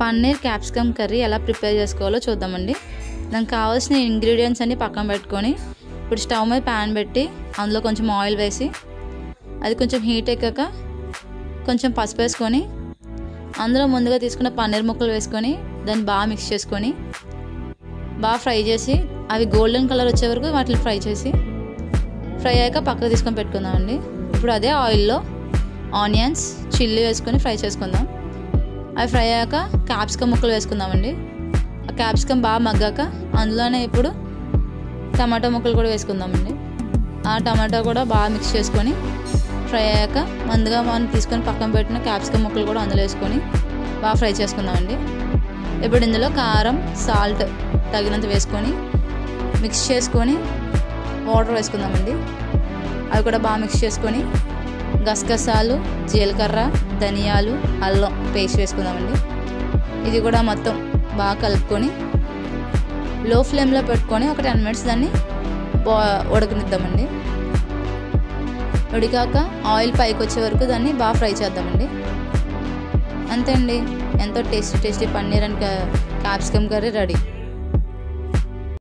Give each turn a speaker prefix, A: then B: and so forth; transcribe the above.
A: Paneer capsicum curry ఎలా prepare చేసుకోవాలో చూద్దామండి. దానికి కావాల్సిన ఇంగ్రీడియంట్స్ అన్ని పక్కన పెట్టుకొని ఇప్పుడు స్టవ్ మీద ప్యాన్ పెట్టి అందులో కొంచెం ఆయిల్ వేసి అది కొంచెం హీట్ ఎక్కాక కొంచెం పసుపు వేసుకొని అందులో ముందుగా తీసుకున్న పన్నీర్ ముక్కలు వేసుకొని దాన్ని బాగా మిక్స్ చేసుకొని బాగా ఫ్రై చేసి అవి గోల్డెన్ కలర్ వచ్చే వరకు వాటిని ఫ్రై అయ్యాక పక్కకు తీసుకొని పెట్టుకుందామండి. ఇప్పుడు అదే ఆయిల్లో ఆనియన్స్ చిల్లీ వేసుకొని ఫ్రై చేసుకుందాం. అవి ఫ్రై అయ్యాక క్యాప్సికమ్ ముక్కలు వేసుకుందామండి. ఆ క్యాప్సికమ్ బాగా మగ్గాక అందులోనే ఇప్పుడు టమాటో ముక్కలు కూడా వేసుకుందామండి. ఆ టమాటో కూడా బాగా మిక్స్ చేసుకొని ఫ్రై అయ్యాక ముందుగా మనం తీసుకొని పక్కన పెట్టిన క్యాప్సికమ్ ముక్కలు కూడా అందులో వేసుకొని బాగా ఫ్రై చేసుకుందామండి. ఇప్పుడు ఇందులో కారం సాల్ట్ తగినంత వేసుకొని మిక్స్ చేసుకొని వాటర్ వేసుకుందామండి. అవి కూడా బాగా మిక్స్ చేసుకొని గసగసాలు జీలకర్ర ధనియాలు అల్లం పేస్ట్ వేసుకుందామండి. ఇది కూడా మొత్తం బాగా కలుపుకొని లో ఫ్లేమ్లో పెట్టుకొని ఒక 10 minutes దాన్ని ఉడకనిద్దామండి. ఉడికాక ఆయిల్ పైకి వచ్చే వరకు దాన్ని బాగా ఫ్రై చేద్దామండి. అంతే అండి, ఎంతో tasty paneer and capsicum curry ready.